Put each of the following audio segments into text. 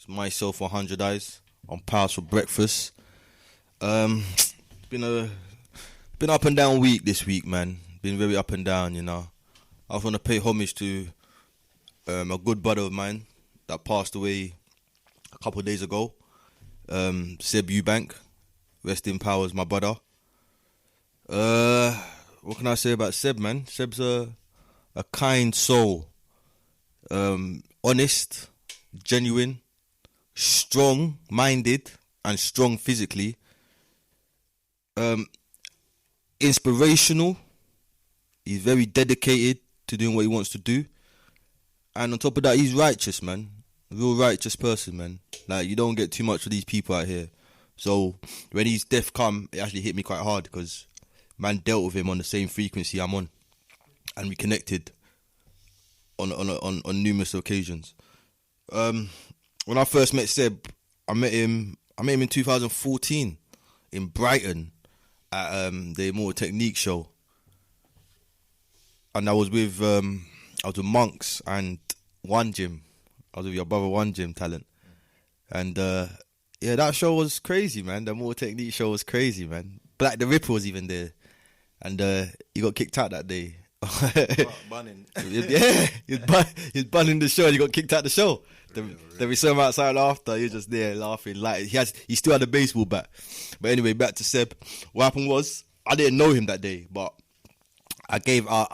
It's myself 100 Eyes on Pals for breakfast. Been up and down week this week, man. Been very up and down, you know. I want to pay homage to a good brother of mine that passed away a couple of days ago. Seb Eubank, rest in power, is my brother. What can I say about Seb, man? Seb's a kind soul, honest, genuine, strong-minded, and strong physically. Inspirational. He's very dedicated to doing what he wants to do. And on top of that, he's righteous, man. A real righteous person, man. Like, you don't get too much of these people out here. So, when his death come, it actually hit me quite hard because man dealt with him on the same frequency I'm on. And we connected on numerous occasions. When I first met Seb, I met him in 2014 in Brighton at the Immortal Technique show. And I was with Monks and One Gym. I was with your brother One Gym Talent. And yeah, that show was crazy, man. The Immortal Technique show was crazy, man. Black the Ripper was even there. And he got kicked out that day. Bunning. Yeah, he was bunning the show and he got kicked out the show. Then we saw him outside after. He was just there laughing. Like he still had a baseball bat. But anyway, back to Seb. What happened was, I didn't know him that day, but I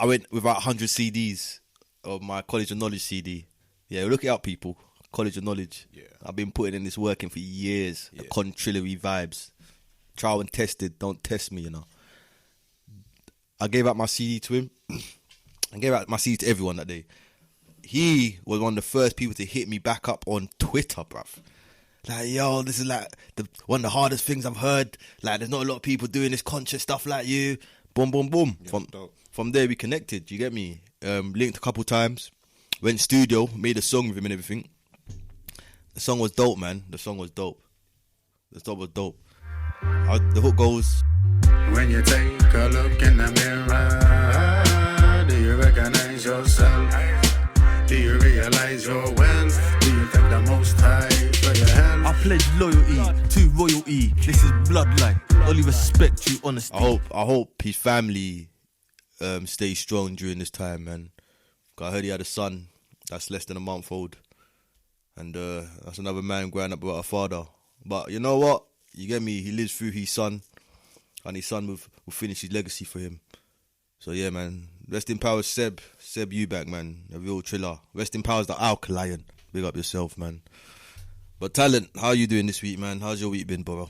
went with about 100 CDs of my College of Knowledge CD. Yeah, look it up, people. College of Knowledge. Yeah. I've been putting in this working for years. Yeah. The contrarily vibes. Trial and tested. Don't test me, you know. I gave out my CD to him. I gave out my CD to everyone that day. He was one of the first people to hit me back up on Twitter, bruv. Like, yo, this is like one of the hardest things I've heard. Like, there's not a lot of people doing this conscious stuff like you. Boom, boom, boom. Yeah, from there, we connected. You get me? Linked a couple times. Went studio, made a song with him and everything. The song was dope, man. The song was dope. The hook goes, when you take a look in the mirror, do you recognize yourself? Do you realize your wealth? Do you think the most high for your health? I pledge loyalty to royalty. This is bloodline. Only respect you, honesty. I hope his family stays strong during this time, man. I heard he had a son that's less than a month old. And that's another man growing up without a father. But you know what? You get me? He lives through his son. And his son will finish his legacy for him. So yeah, man. Rest in power, Seb Eubank, man. A real thriller. Rest in power, the Alkalion. Big up yourself, man. But Talent, how you doing this week, man? How's your week been, bro?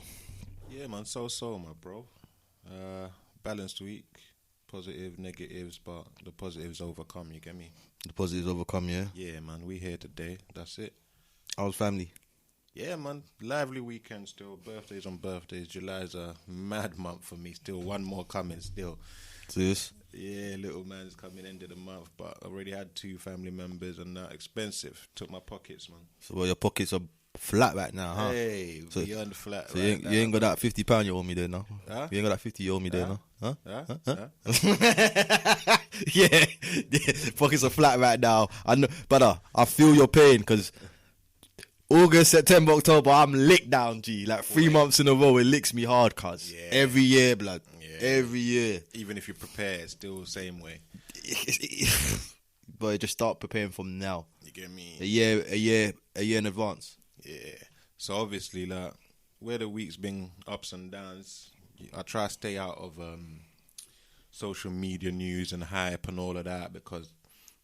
Yeah, man. So, my bro. Balanced week. Positive, negatives, but the positives overcome, you get me? The positives overcome, yeah? Yeah, man. We here today. That's it. How's family? Yeah, man. Lively weekend still. Birthdays on birthdays. July's a mad month for me still. One more coming still. Serious? Yeah, little man's coming end of the month. But I already had 2 family members and expensive. Took my pockets, man. So well, your pockets are flat right now, huh? Hey, so, beyond flat so right you ain't got that £50 you owe me there now? Huh? You ain't got that 50 you owe me there now? Huh? Yeah. Pockets are flat right now. I know, but I feel your pain because August, September, October, I'm licked down, G. Like 3 months in a row, it licks me hard, cuz. Yeah. Every year, blood. Yeah. Every year. Even if you prepare, it's still the same way. But just start preparing from now. You get me? A year in advance. Yeah. So obviously, like, where the week's been ups and downs, I try to stay out of social media news and hype and all of that because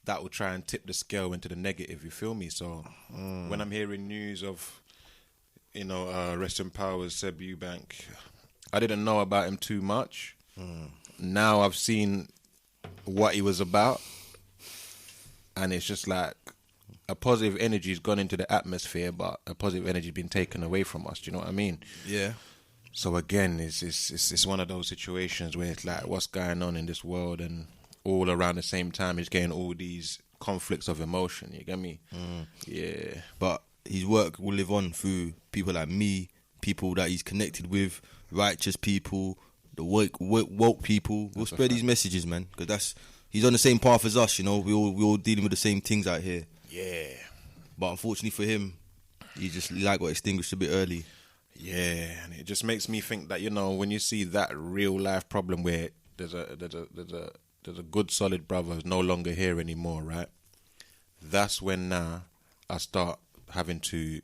that will try and tip the scale into the negative, you feel me? So when I'm hearing news of, rest in power, Seb Eubank, I didn't know about him too much. Now I've seen what he was about, and it's just like a positive energy has gone into the atmosphere, but a positive energy has been taken away from us. Do you know what I mean? Yeah. So again, it's one of those situations where it's like, what's going on in this world, and all around the same time, he's getting all these conflicts of emotion. You get me? Yeah. But his work will live on through people like me, people that he's connected with, righteous people, the woke people. We'll spread these messages, man, because he's on the same path as us. You know, we all dealing with the same things out here. Yeah. But unfortunately for him, You like got extinguished a bit early. Yeah, and it just makes me think that, you know, when you see that real life problem where there's a good solid brother who's no longer here anymore, right? That's when now I start having to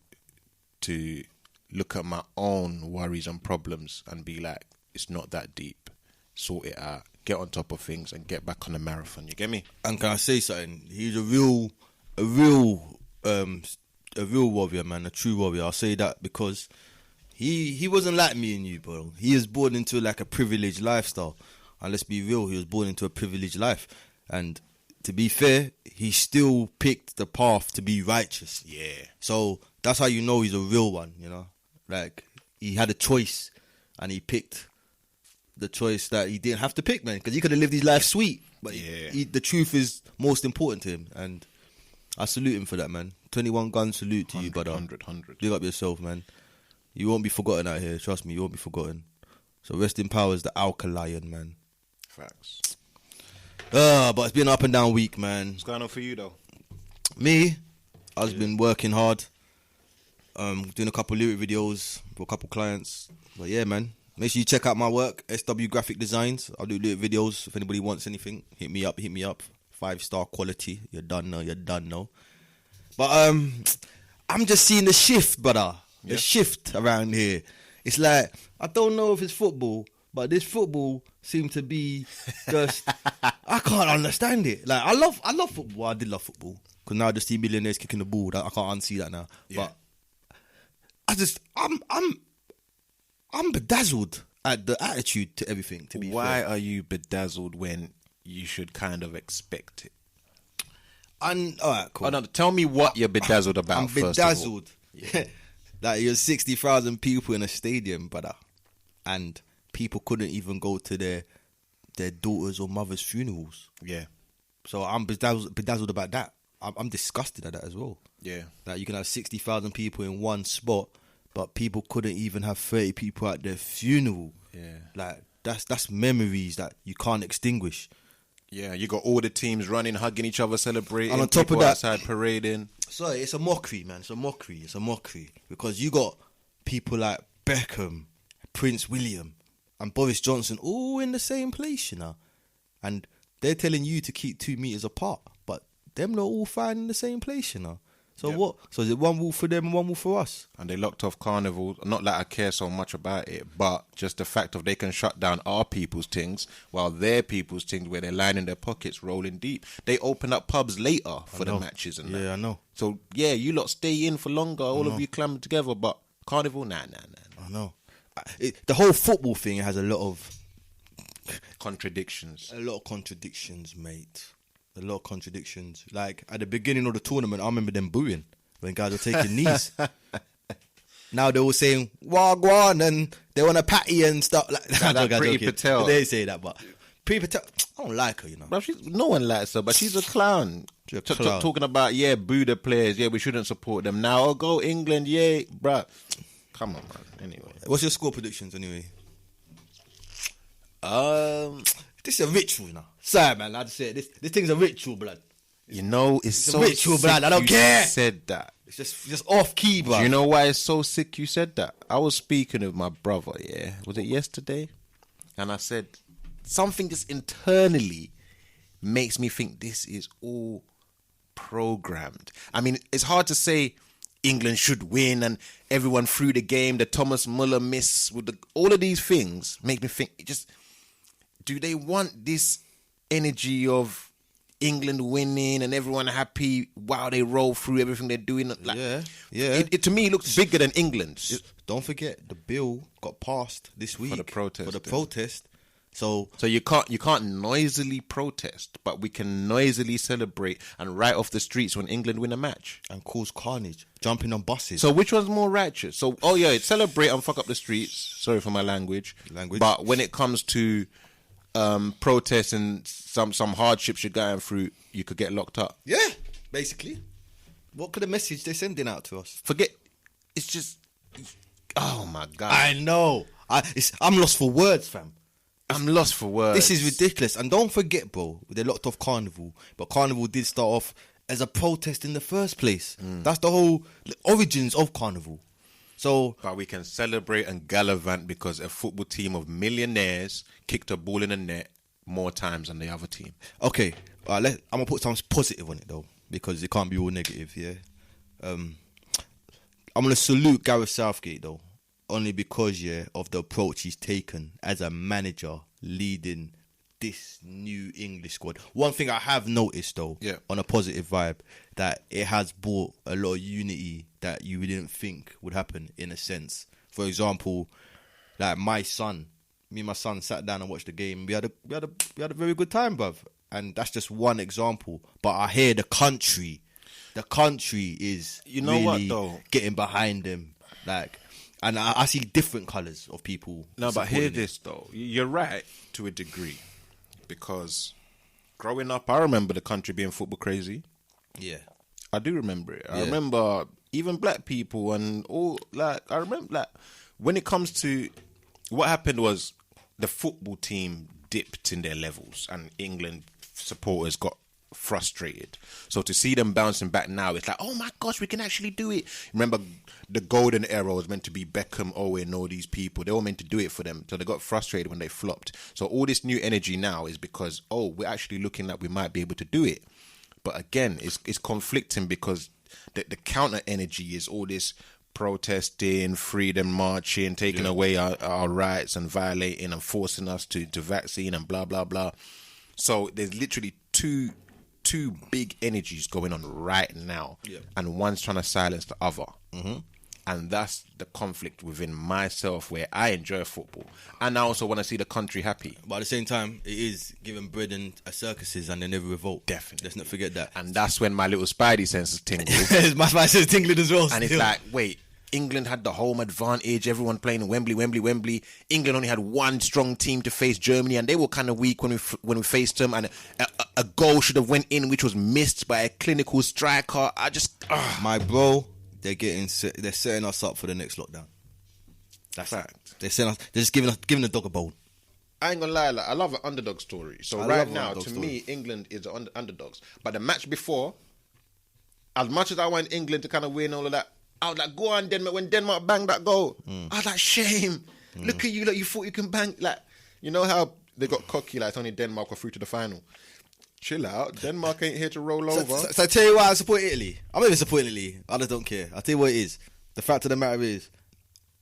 look at my own worries and problems and be like, it's not that deep. Sort it out, get on top of things, and get back on the marathon. You get me? And can I say something? He's a real warrior, man, a true warrior. I'll say that because he wasn't like me and you, bro. He was born into like a privileged lifestyle, and let's be real, he was born into a privileged life. And to be fair, he still picked the path to be righteous. Yeah. So that's how you know he's a real one, you know. Like he had a choice, and he picked the choice that he didn't have to pick, man, because he could have lived his life sweet, but the truth is most important to him, and I salute him for that, man. 21 gun salute to you, brother. 100. Big up yourself, man. You won't be forgotten out here, trust me, you won't be forgotten. So rest in power is the Alkalion, man. Facts. But it's been an up and down week, man. What's going on for you, though? Me, I've been working hard, doing a couple lyric videos for a couple clients, but yeah, man. Make sure you check out my work, SW Graphic Designs. I'll do lyric videos. If anybody wants anything, hit me up. 5-star quality. You're done now. But I'm just seeing the shift, brother. The shift around here. It's like, I don't know if it's football, but this football seems to be just, I can't understand it. Like, I love football. I did love football. Because now I just see millionaires kicking the ball. I can't unsee that now. Yeah. But I'm bedazzled at the attitude to everything, to be fair. Why are you bedazzled when you should kind of expect it? And all right, cool. Oh, no, tell me what you're bedazzled about. I'm bedazzled. Yeah. Like, you're 60,000 people in a stadium, brother, and people couldn't even go to their daughters' or mothers' funerals. Yeah. So I'm bedazzled about that. I'm disgusted at that as well. Yeah. Like, you can have 60,000 people in one spot, but people couldn't even have 30 people at their funeral. Yeah. Like, that's memories that you can't extinguish. Yeah, you got all the teams running, hugging each other, celebrating. And on top of that, outside parading. Sorry, it's a mockery, man. It's a mockery. Because you got people like Beckham, Prince William, and Boris Johnson all in the same place, you know. And they're telling you to keep 2 meters apart, but them lot all fine in the same place, you know. So what? So is it one rule for them and one rule for us? And they locked off Carnival. Not that I care so much about it, but just the fact of they can shut down our people's things while their people's things, where they're lining their pockets, rolling deep. They open up pubs later for the matches and that. Yeah, I know. So yeah, you lot stay in for longer. All of you clamber together, but Carnival, nah. I know. The whole football thing has a lot of contradictions. A lot of contradictions, mate. A lot of contradictions. Like, at the beginning of the tournament, I remember them booing when guys were taking knees. Now they're all saying wagwan and they want a patty and stuff. Like that Priti Patel. They say that, but Priti Patel, I don't like her, you know. Bro, no one likes her, but she's a clown. Talking about, boo the players. Yeah, we shouldn't support them. Now, go England, yeah, bruh. Come on, man. Anyway. What's your score predictions, anyway? This is a ritual now. Sorry, man. I just say this thing's a ritual, blood. You know, it's so a ritual, sick blood. I don't care. You said that. It's just off key, blood. Do you know why it's so sick you said that? I was speaking with my brother, yeah. Was it yesterday? And I said, something just internally makes me think this is all programmed. I mean, it's hard to say England should win and everyone threw the game, the Thomas Muller miss, with all of these things make me think, do they want this energy of England winning and everyone happy while they roll through everything they're doing? Like, yeah. It to me, it looks bigger than England's. Don't forget, the bill got passed this week for the protest. So you can't noisily protest, but we can noisily celebrate and write off the streets when England win a match and cause carnage, jumping on buses. So which one's more righteous? So celebrate and fuck up the streets. Sorry for my language. But when it comes to protests and some hardships you're going through, you could get locked up. Yeah, basically. What could the message they're sending out to us? Forget. It's just. Oh my God. I know. I'm lost for words, fam. I'm lost for words. This is ridiculous. And don't forget, bro, they locked off Carnival. But Carnival did start off as a protest in the first place. That's the whole origins of carnival. So, but we can celebrate and gallivant because a football team of millionaires kicked a ball in the net more times than the other team. Okay, I'm gonna put something positive on it though, because it can't be all negative. Yeah, I'm gonna salute Gareth Southgate though, only because of the approach he's taken as a manager leading this new English squad. One thing I have noticed though, on a positive vibe, that it has brought a lot of unity that you didn't think would happen, in a sense. For example, like me and my son sat down and watched the game. We had a very good time, bruv. And that's just one example. But I hear the country is really getting behind them. Like, and I see different colours of people. No, but hear this though. You're right to a degree, because growing up, I remember the country being football crazy. Yeah, I do remember it. I remember even black people and all. Like, I remember, like, when it comes to what happened was the football team dipped in their levels and England supporters got frustrated. So to see them bouncing back now, it's like, oh my gosh, we can actually do it. Remember, the golden era was meant to be Beckham, Owen, all these people. They were meant to do it for them. So they got frustrated when they flopped. So all this new energy now is because, we're actually looking like we might be able to do it. But again, it's conflicting, because the counter energy is all this protesting, freedom marching, taking away our rights and violating and forcing us to vaccine and blah, blah, blah. So there's literally two big energies going on right now, and one's trying to silence the other. And that's the conflict within myself, where I enjoy football and I also want to see the country happy. But at the same time, it is giving bread and circuses, and they never revolt. Definitely. Let's not forget that. And that's when my little spidey senses tingle. My spidey senses tingling as well. And it's like, wait, England had the home advantage, everyone playing in Wembley. England only had one strong team to face Germany, and they were kind of weak when we faced them, and a goal should have went in, which was missed by a clinical striker. My bro, they're setting us up for the next lockdown. That's fact. They're just giving the dog a bone. I ain't gonna lie, I love an underdog story. So right now, to me, England is the underdogs. But the match before, as much as I want England to kind of win all of that, I was like, go on, Denmark. When Denmark banged that goal, I was like, shame. Look at you, like, you thought you can bang. Like, you know how they got cocky, like it's only Denmark were through to the final. Chill out. Denmark ain't here to roll over. So I tell you why I support Italy. I'm not even supporting Italy. I just don't care. I'll tell you what it is. The fact of the matter is,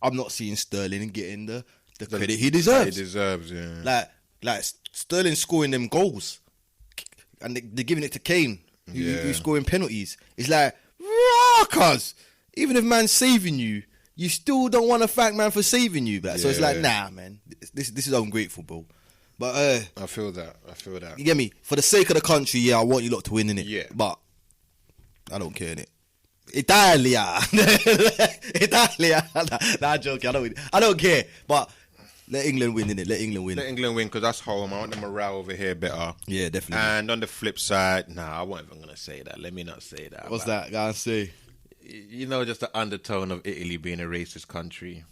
I'm not seeing Sterling getting the credit he deserves. He deserves, yeah. Like Sterling scoring them goals, and they're giving it to Kane, who's scoring penalties. It's like, cuz even if man's saving you, you still don't want to thank man for saving you, but so it's like, nah, man, this is ungrateful, bro. But I feel that. You get me? For the sake of the country, I want you lot to win, innit? Yeah. But I don't care, innit? Italia. Nah, joking. I don't care. But let England win, innit? Let England win. Let England win, because that's home. I want the morale over here better. Yeah, definitely. And on the flip side, I wasn't even going to say that. Let me not say that. What's that? Go and say. You know, just the undertone of Italy being a racist country.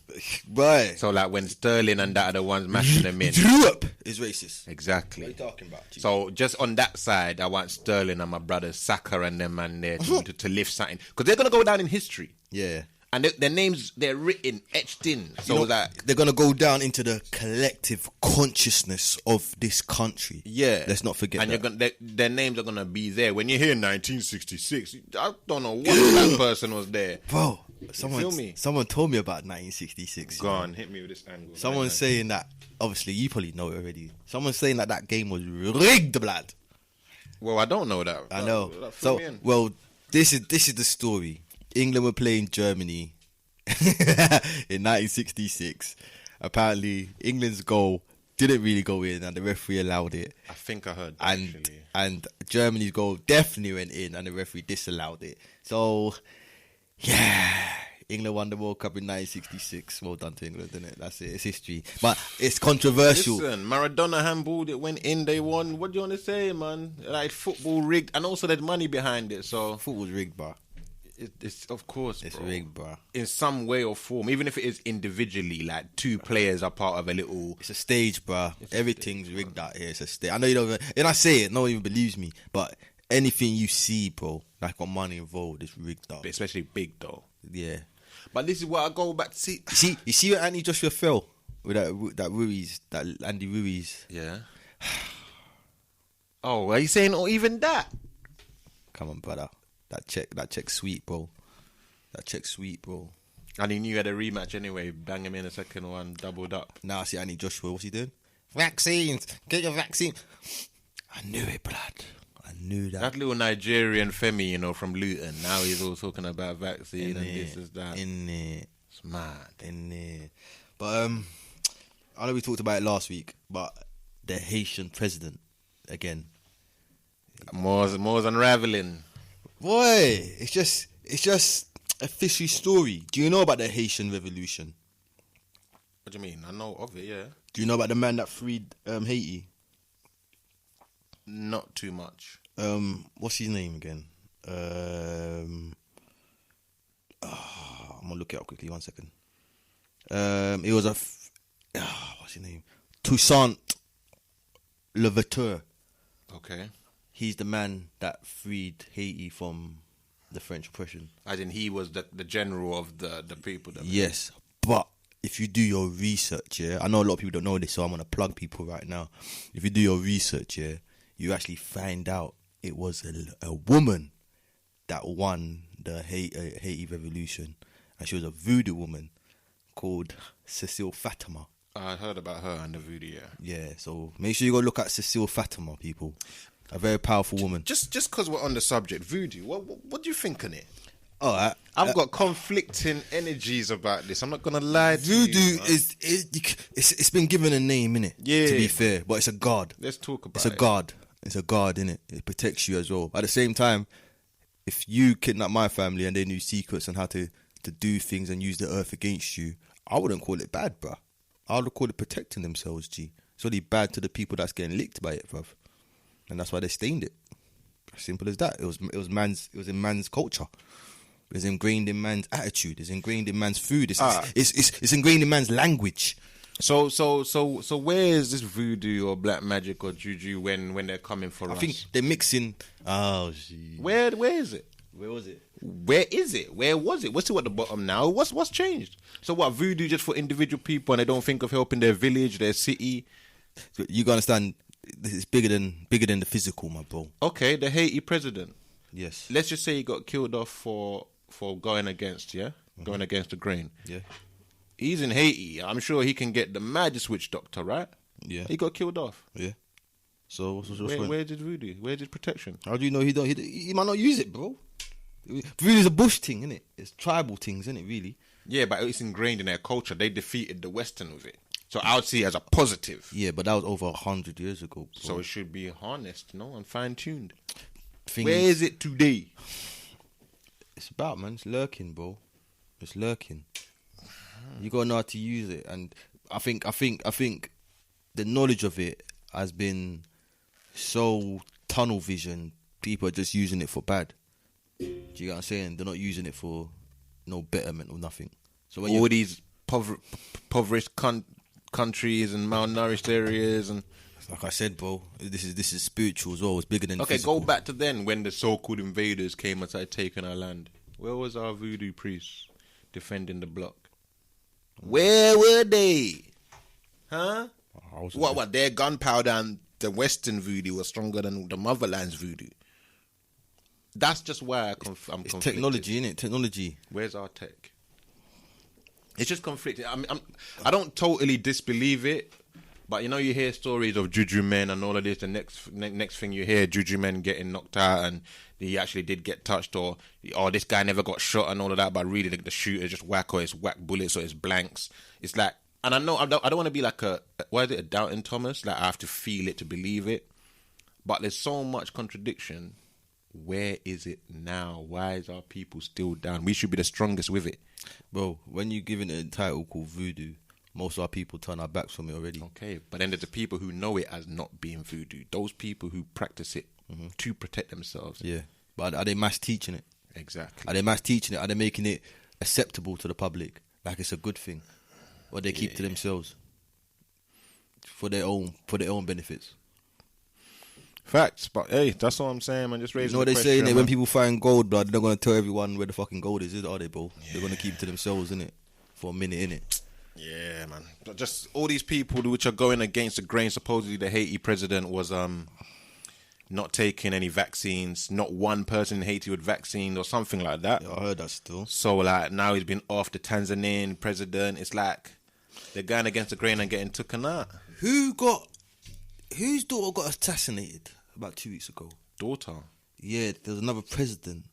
Right. So, like, when Sterling and that are the ones mashing them in. Europe is racist. Exactly. What are you talking about? So, just on that side, I want Sterling and my brother Saka and them man there to lift something. Because they're going to go down in history. Yeah. And their names, they're written, etched in. So that they're going to go down into the collective consciousness of this country. Yeah. Let's not forget that. Their names are going to be there. When you hear 1966, I don't know what that person was there. Bro, someone told me about 1966. Go on, hit me with this angle. Someone's saying that, obviously, you probably know it already. Someone's saying that game was rigged, blood. Well, I don't know that. I know. This is the story. England were playing Germany in 1966. Apparently, England's goal didn't really go in, and the referee allowed it. I think I heard that, and Germany's goal definitely went in, and the referee disallowed it. So, England won the World Cup in 1966. Well done to England, isn't it? That's it. It's history. But it's controversial. Listen, Maradona handballed it, went in, they won. What do you want to say, man? Like, football rigged, and also there's money behind it. So football's rigged, bro. It's of course, it's bro. rigged, bro. In some way or form, even if it is individually, like two players are part of a little. It's a stage, bro. Everything's rigged out here. It's a stage. I know you don't. And I say it, no one even believes me. But anything you see, bro, like got money involved, is rigged up. Especially big though. Yeah. But this is what I go back to see. You see where Anthony Joshua fell with that Ruiz, that Andy Ruiz. Yeah. Oh, are you saying even that? Come on, brother. That check sweet, bro. That check sweet, bro. And he knew he had a rematch anyway. Bang him in a second one, doubled up. Now I see Anthony Joshua. What's he doing? Vaccines. Get your vaccine. I knew it, blood. I knew that. That little Nigerian Femi, you know, from Luton. Now he's all talking about vaccine and this is that. In it. It's mad. In it. But I know we talked about it last week, but the Haitian president again. More's unraveling. Boy, it's just a fishy story. Do you know about the Haitian revolution? What do you mean? I know of it, yeah. Do you know about the man that freed Haiti? Not too much. What's his name again? I'm gonna look it up quickly. 1 second. It was what's his name? Toussaint Louverture. Okay. He's the man that freed Haiti from the French oppression. As in, he was the general of the people. Yes, but if you do your research, yeah, I know a lot of people don't know this, so I'm gonna plug people right now. If you do your research, yeah, you actually find out it was a woman that won the Haiti revolution, and she was a voodoo woman called Cecile Fatima. I heard about her and the voodoo. Yeah, so make sure you go look at Cecile Fatima, people. A very powerful woman. Just because we're on the subject, voodoo. What do you think on it? Oh, I've got conflicting energies about this. I'm not gonna lie to voodoo you. It's been given a name, innit? Yeah. To be fair, but it's a god. Let's talk about it. It's a god. It's a god, innit? It protects you as well. At the same time, if you kidnap my family and they knew secrets on how to do things and use the earth against you, I wouldn't call it bad, bruh. I would call it protecting themselves, G. It's only bad to the people that's getting licked by it, bruv. And that's why they stained it. Simple as that. It was in man's culture. It was ingrained in man's attitude. It's ingrained in man's food. It's ingrained in man's language. So where is this voodoo or black magic or juju when they're coming for us? I think they're mixing. Oh, gee. Where is it? Where was it? Where is it? Where was it? What's it at the bottom now? What's changed? So what, voodoo just for individual people and they don't think of helping their village, their city? You gotta understand, it's bigger than the physical, my bro. Okay, the Haiti president. Yes. Let's just say he got killed off for going against, going against the grain. Yeah. He's in Haiti. I'm sure he can get the maddest witch doctor, right? Yeah. He got killed off. Yeah. So what's where's his voodoo? Where's his protection? How do you know he might not use it, bro? Voodoo's a bush thing, innit? It's tribal things, innit, really? Yeah, but it's ingrained in their culture. They defeated the Western with it. So I would see it as a positive. Yeah, but that was over 100 years ago, bro. So it should be harnessed, and fine-tuned. Where is it today? It's about, man. It's lurking, bro. It's lurking. You gotta know how to use it, and I think the knowledge of it has been so tunnel vision. People are just using it for bad. Do you get what I'm saying? They're not using it for no betterment or nothing. So when all these impoverished countries and malnourished areas, and like I said, bro, this is spiritual as well. It's bigger than okay. physical. Go back to then when the so-called invaders came and started taking our land. Where was our voodoo priests defending the block? Where were they? Huh? What? Their gunpowder and the Western voodoo was stronger than the motherland's voodoo. That's just why I'm conflicted. Technology, innit? Technology. Where's our tech? It's just conflicted. I don't totally disbelieve it, but you hear stories of juju men and all of this. The next thing you hear, juju men getting knocked out and he actually did get touched, or this guy never got shot and all of that. But really, the shooter just whack bullets or it's blanks. It's like, and I don't want to be like a doubting Thomas. Like I have to feel it to believe it. But there's so much contradiction. Where is it now? Why is our people still down? We should be the strongest with it. Bro, when you give it a title called voodoo, most of our people turn our backs from it already. Okay, but then there's the people who know it as not being voodoo. Those people who practice it to protect themselves. Yeah, but are they mass teaching it? Exactly. Are they mass teaching it? Are they making it acceptable to the public? Like it's a good thing? Or they keep to themselves? For their own benefits? Facts, but hey, that's what I'm saying, man. Just raise. You know what they say, innit? When people find gold, blood, they're not gonna tell everyone where the fucking gold is, are they, bro? Yeah. They're gonna keep it to themselves, innit? For a minute, innit? Yeah, man. But just all these people which are going against the grain. Supposedly, the Haiti president was not taking any vaccines. Not one person in Haiti with vaccine or something like that. Yeah, I heard that still. So like now he's been off. The Tanzanian president. It's like they're going against the grain and getting taken out. Whose daughter got assassinated about 2 weeks ago? Daughter. Yeah, there was another president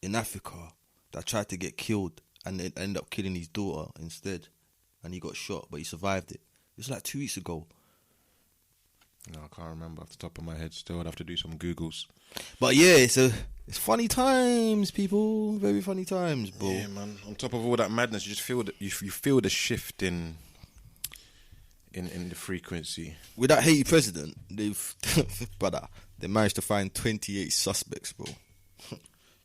in Africa that tried to get killed and then ended up killing his daughter instead. And he got shot, but he survived it. It was like 2 weeks ago. No, I can't remember off the top of my head. Still, I'd have to do some Googles. But yeah, it's funny times, people. Very funny times, bro. Yeah, man. On top of all that madness, you just feel you feel the shift in the frequency. With that Haiti president, brother, they managed to find 28 suspects, bro.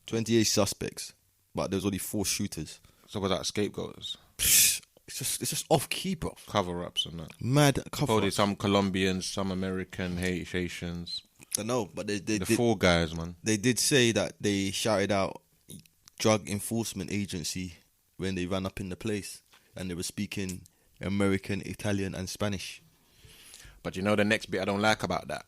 28 suspects, but there's only 4 shooters. So was that scapegoats? It's just off key, bro. Cover-ups and that. Mad cover-ups. Probably some Colombians, some American, Haitians. I know, but they the 4 guys, man. They did say that they shouted out drug enforcement agency when they ran up in the place, and they were speaking American, Italian, and Spanish. But you know the next bit I don't like about that.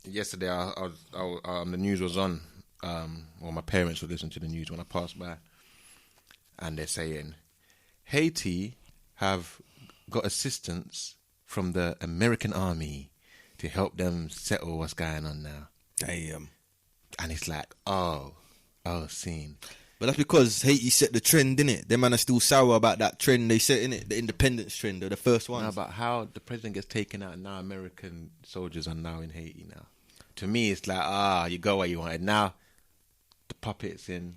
Yesterday, the news was on. Well, my parents would listen to the news when I passed by, and they're saying Haiti have got assistance from the American army to help them settle what's going on now. Damn. And it's like, scene. But that's because Haiti set the trend, innit? Them man are still sour about that trend they set, innit? The independence trend, they're the first ones. Now about how the president gets taken out and now American soldiers are now in Haiti now. To me, it's like, you go where you want. And now the puppets in,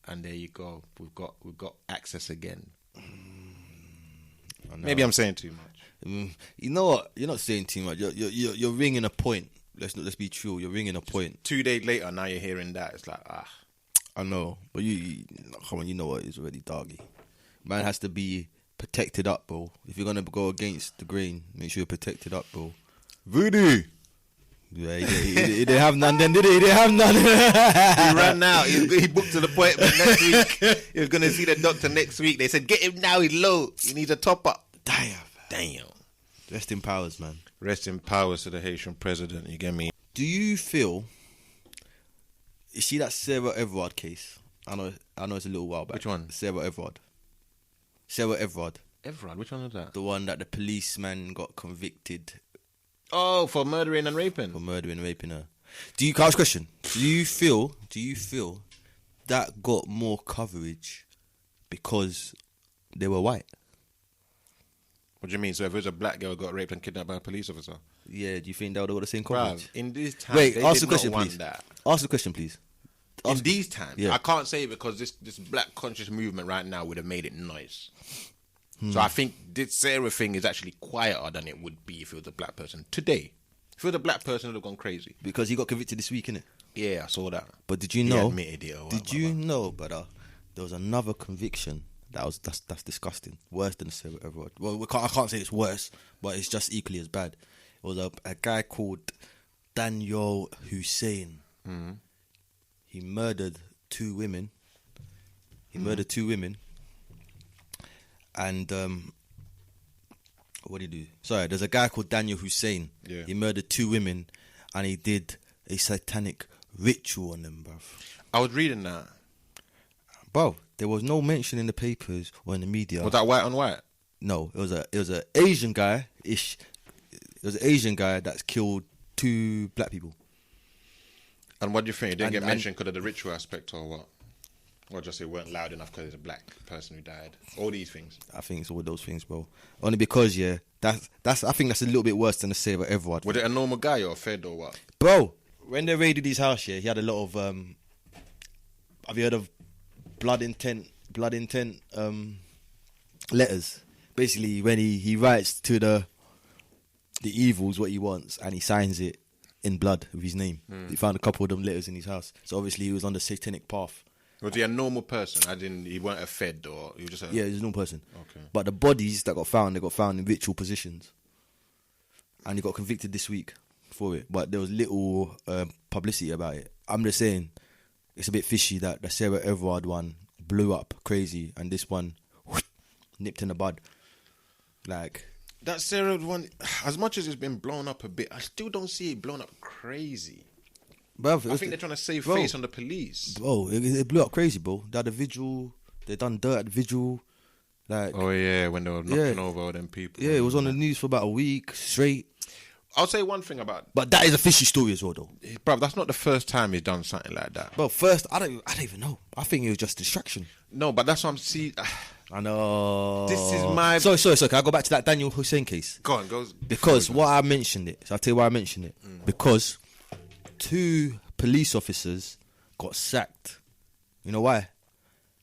and there you go. We've got access again. Maybe I'm saying too much. You know what? You're not saying too much. You're ringing a point. Let's be true. You're ringing a point. 2 days later, now you're hearing that. It's like, I know, but you come on. You know what? It's already doggy. Man has to be protected up, bro. If you're gonna go against the grain, make sure you're protected up, bro. Voodoo. Yeah, he didn't have none then, did he? He didn't have none. He ran out. He booked an appointment next week. He was going to see the doctor next week. They said, get him now. He's low. He needs a top up. Damn. Rest in powers, man. Rest in powers to the Haitian president. You get me? Do you feel... You see that Sarah Everard case? I know it's a little while back. Which one? Sarah Everard. Everard? Which one is that? The one that the policeman got convicted... Oh, for murdering and raping? For murdering and raping her. Can I ask a question? Do you feel that got more coverage because they were white? What do you mean? So if it was a black girl who got raped and kidnapped by a police officer? Yeah, do you think they would have got the same coverage? In these times, wait, they ask did the question, not want please. that. Ask the question, please. In these times, yeah. I can't say because this black conscious movement right now would have made it nice. So I think this Sarah thing is actually quieter than it would be if it was a black person today. If it was a black person, it would have gone crazy. Because he got convicted this week, innit? Yeah, I saw that. But did you know? He admitted it. Did you know, brother? There was another conviction that's disgusting, worse than Sarah Everard. Well, I can't say it's worse, but it's just equally as bad. It was a guy called Daniel Hussein. Mm-hmm. He murdered 2 women. And what did he do? Sorry, there's a guy called Daniel Hussein. Yeah. He murdered 2 women, and he did a satanic ritual on them, bruv. I was reading that. Bro, there was no mention in the papers or in the media. Was that white on white? No, it was a Asian guy. It was an Asian guy that's killed 2 black people. And what do you think? It didn't get mentioned because of the ritual aspect or what? Or just it weren't loud enough because it's a black person who died. All these things. I think it's all those things, bro. Only because, yeah, that's I think that's a little bit worse than the Sarah Everard. Was it a normal guy or a fed or what? Bro, when they raided his house, yeah, he had a lot of have you heard of blood intent letters? Basically, when he writes to the evils what he wants and he signs it in blood with his name. He found a couple of them letters in his house. So obviously he was on the satanic path. Was he a normal person? I didn't. He weren't a fed or he was just a... Yeah, he's a normal person. Okay. But the bodies that got found, they got found in ritual positions. And he got convicted this week. for it, but there was little publicity about it. I'm just saying, it's a bit fishy that the Sarah Everard one blew up crazy, and this one nipped in the bud. Like that Sarah one, as much as it's been blown up a bit, I still don't see it blown up crazy. Bro, I think they're trying to save face on the police. Bro, it blew up crazy, bro. They had a vigil. They done dirt at the vigil. Like, oh yeah, when they were knocking over all them people. Yeah, it was on the news for about a week straight. I'll say one thing about, but that is a fishy story as well, though. Bro, that's not the first time he's done something like that. Bro, first, I don't even know. I think it was just distraction. No, but that's what I'm seeing. I know. This is my... Sorry. Can I go back to that Daniel Hussein case? Go on, Because what I mentioned it. So I'll tell you why I mentioned it. Because 2 police officers got sacked. You know why?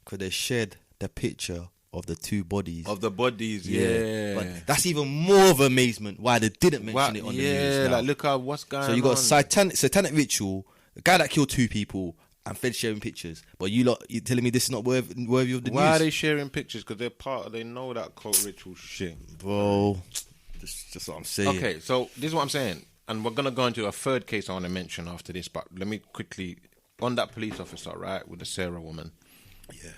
Because they shared the picture of the 2 bodies. Of the bodies, yeah. But that's even more of amazement why they didn't mention it on the news. Yeah, like look at what's going on. So you got satanic ritual, a guy that killed 2 people, and Fed sharing pictures. But you telling me this is not worthy of the news? Why are they sharing pictures? Because they know that cult ritual shit. Bro, just what I'm saying. Okay, so this is what I'm saying. And we're going to go into a third case I want to mention after this. But let me quickly, on that police officer, right, with the Sarah woman. Yeah.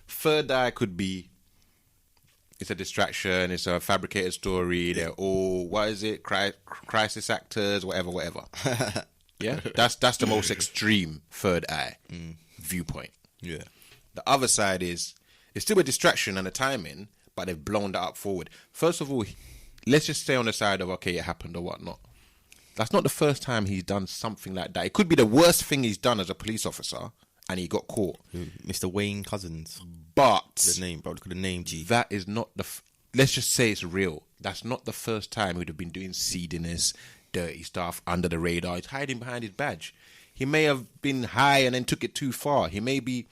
Third eye could be, it's a distraction, it's a fabricated story, they're all, what is it, crisis actors, whatever. Yeah, that's the most extreme third eye viewpoint. Yeah. The other side is, it's still a distraction and a timing, but they've blown that up forward. First of all, let's just stay on the side of, okay, it happened or whatnot. That's not the first time he's done something like that. It could be the worst thing he's done as a police officer, and he got caught. Mr. Wayne Cousins. But the name, bro. Look at the name, G. That is not let's just say it's real. That's not the first time he'd have been doing seediness, dirty stuff under the radar. He's hiding behind his badge. He may have been high and then took it too far. He may be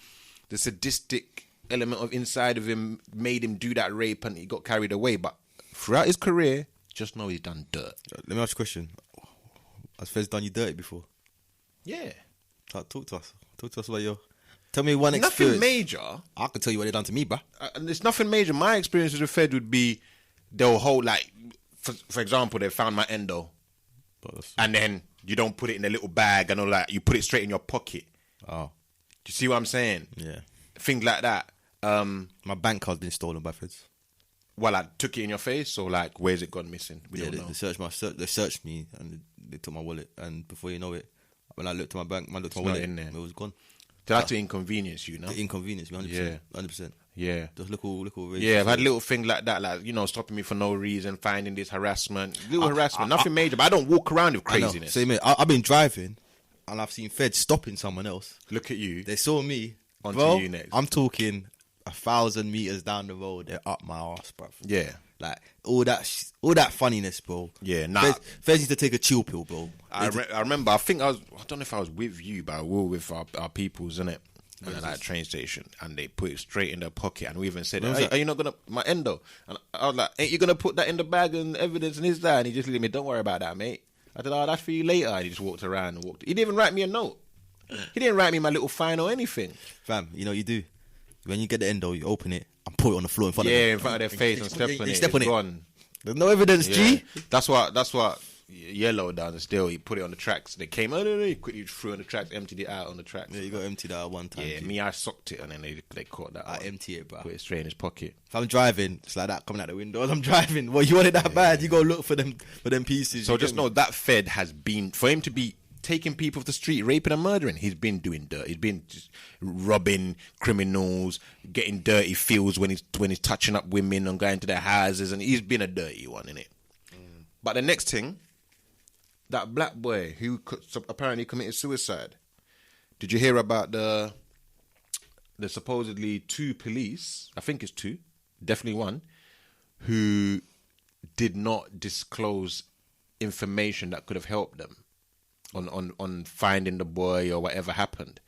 the sadistic element of inside of him made him do that rape and he got carried away. But throughout his career, just know he's done dirt. Let me ask you a question. Has Fez done you dirty before? Yeah. Talk to us. Talk to us about your... Tell me one experience. Nothing major. I can tell you what they done to me, bruh. And it's nothing major. My experience with the Fed would be they'll hold, like, for example, they found my endo. And then you don't put it in a little bag and all that. You put it straight in your pocket. Oh. Do you see what I'm saying? Yeah. Things like that. My bank card's been stolen by Feds. Well, I took it in your face, or like, where's it gone missing? We don't know. They searched me and they took my wallet. And before you know it, when I looked at my bank, I looked at my wallet, in there. It was gone. That's to inconvenience you, know? The inconvenience, 100%. Yeah. 100%. Yeah. Just little yeah, I've had little things like that, like, you know, stopping me for no reason, finding this harassment. Harassment, nothing major, but I don't walk around with craziness. Same here. I've been driving and I've seen Feds stopping someone else. Look at you. They saw me. Onto you next. I'm talking 1,000 meters down the road, they're up my ass, bro. Yeah. Like, all that funniness, bro. Yeah, nah. Feds need to take a chill pill, bro. I remember, I don't know if I was with you, but we were with our peoples, innit? And at that train station, and they put it straight in their pocket, and we even said, hey, are you not gonna, my endo? And I was like, ain't you gonna put that in the bag and evidence and his that? And he just looked at me, don't worry about that, mate. I said, oh, that's for you later. And he just walked around and walked. He didn't even write me a note. He didn't write me my little fine or anything. Fam, you know what you do? When you get the endo, you open it and put it on the floor in front of them. Yeah, in front of their face and step on it. Step on it. Gone. There's no evidence, Yeah. G. That's what Yellow done still. He put it on the tracks. They came, he quickly threw on the tracks, emptied it out on the tracks. Yeah, you got emptied out one time. Yeah, me, I socked it and then they caught that. I empty it, bro. Put it straight in his pocket. If I'm driving, it's like that coming out the window. As I'm driving, well, you want it that bad? You go look for them pieces. So just know that Fed has been, for him to be taking people off the street, raping and murdering, he's been doing dirt. He's been just robbing criminals, getting dirty feels when he's touching up women and going to their houses, and he's been a dirty one, innit? But the next thing, that black boy who apparently committed suicide. Did you hear about the supposedly 2 police, I think it's 2, definitely 1, who did not disclose information that could have helped them on finding the boy or whatever happened.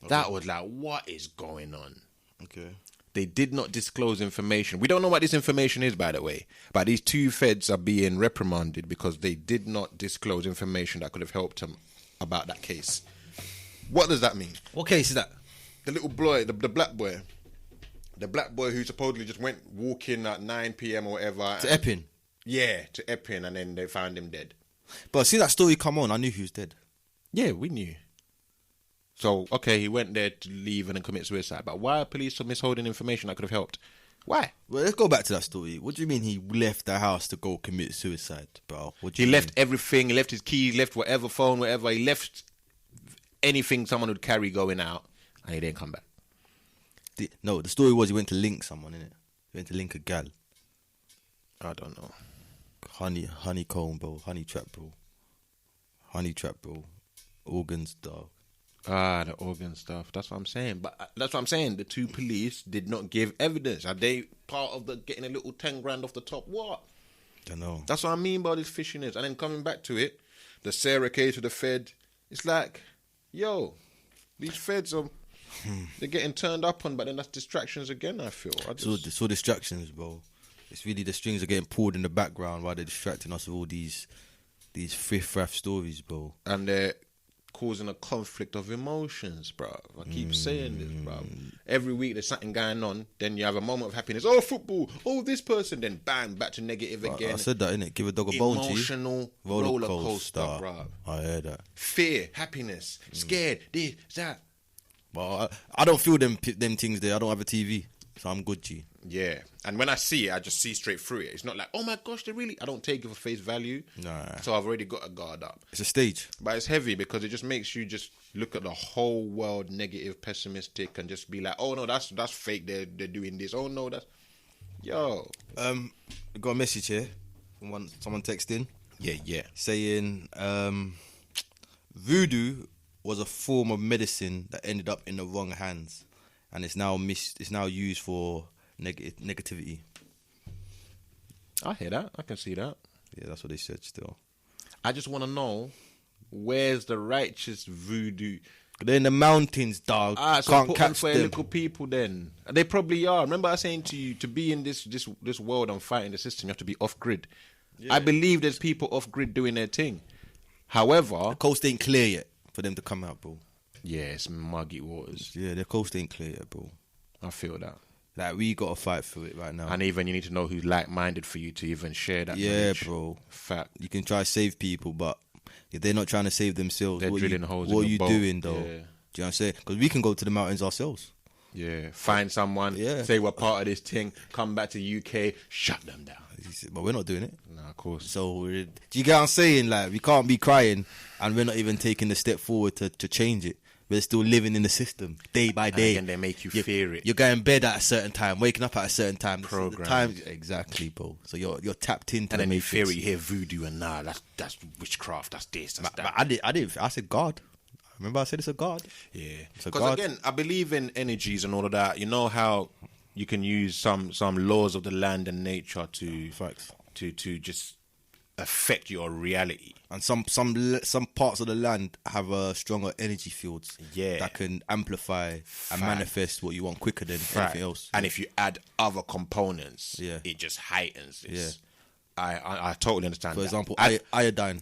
Okay. That was like, what is going on? Okay. They did not disclose information. We don't know what this information is, by the way. But these 2 feds are being reprimanded because they did not disclose information that could have helped them about that case. What does that mean? What case is that? The little boy, the black boy. The black boy who supposedly just went walking at 9 p.m. or whatever. To Epping? Yeah, to Epping, and then they found him dead. But see that story come on, I knew he was dead. Yeah, we knew. So, okay, he went there to leave and then commit suicide. But why are police misholding information that could have helped? Why? Well, let's go back to that story. What do you mean he left the house to go commit suicide, bro? What do He you left mean? everything. He left his keys, left whatever, phone, whatever. He left anything someone would carry going out, and he didn't come back. No, the story was he went to link someone, innit? He went to link a gal. I don't know. Honeycomb, bro. Honey trap, bro. Organs, dog. Ah, the organ stuff. That's what I'm saying. But that's what I'm saying. The two police did not give evidence. Are they part of the getting a little 10 grand off the top? What? Don't know. That's what I mean by this fishiness. And then coming back to it, the Sarah case with the Fed. It's like, yo, these feds are they're getting turned up on, but then that's distractions again. I feel. So distractions, bro. It's really the strings are getting pulled in the background while they're distracting us with all these riff-raff stories, bro. And they're causing a conflict of emotions, bro. I keep saying this, bro. Every week there's something going on, then you have a moment of happiness. Oh, football. Oh, this person. Then bang, back to negative again. I said that, innit? Give a dog a bone, G. Emotional roller coaster, bro. I heard that. Fear, happiness, scared, this, that. But I don't feel them things there. I don't have a TV, so I'm good, G. Yeah, and when I see it, I just see straight through it. It's not like, oh my gosh, they really... I don't take it for face value. Nah. So I've already got a guard up. It's a stage. But it's heavy because it just makes you just look at the whole world negative, pessimistic, and just be like, oh no, that's fake. They're doing this. Oh no, that's... Yo. I got a message here from someone texting. Yeah. Saying voodoo was a form of medicine that ended up in the wrong hands, and it's now used for negativity. I hear that. I can see that. Yeah, that's what they said still. I just want to know, where's the righteous voodoo? They're in the mountains, dog. So can't put them catch for them. little people then. They probably are. Remember I was saying to you, to be in this world and fighting the system, you have to be off-grid. Yeah. I believe there's people off-grid doing their thing. However... The coast ain't clear yet for them to come out, bro. Yeah, it's muggy waters. Yeah, the coast ain't clear yet, bro. I feel that. Like, we got to fight through it right now. And even you need to know who's like-minded for you to even share that Yeah, knowledge. bro. Fact. You can try to save people, but if they're not trying to save themselves, They're drilling holes in what are your you boat. doing, though? Yeah. Do you know what I'm saying? Because we can go to the mountains ourselves. Yeah. Find someone, say we're part of this thing, come back to UK, shut them down. But we're not doing it. No, of course. So, do you get what I'm saying? Like, we can't be crying and we're not even taking the step forward to change it. We're still living in the system day by day. And again, they make you fear it. You're going to bed at a certain time, waking up at a certain time. Programmed. Exactly, bro. So you're tapped into and the then you matrix. fear it, you hear voodoo and that's witchcraft, that's this, that's that. But I said God. Remember I said it's a God? Yeah. It's a Because God. again, I believe in energies and all of that. You know how you can use some laws of the land and nature to Facts. to just affect your reality. And some parts of the land have stronger energy fields that can amplify and manifest what you want quicker than anything else. And if you add other components, it just heightens this. I totally understand. For that. example, iodine.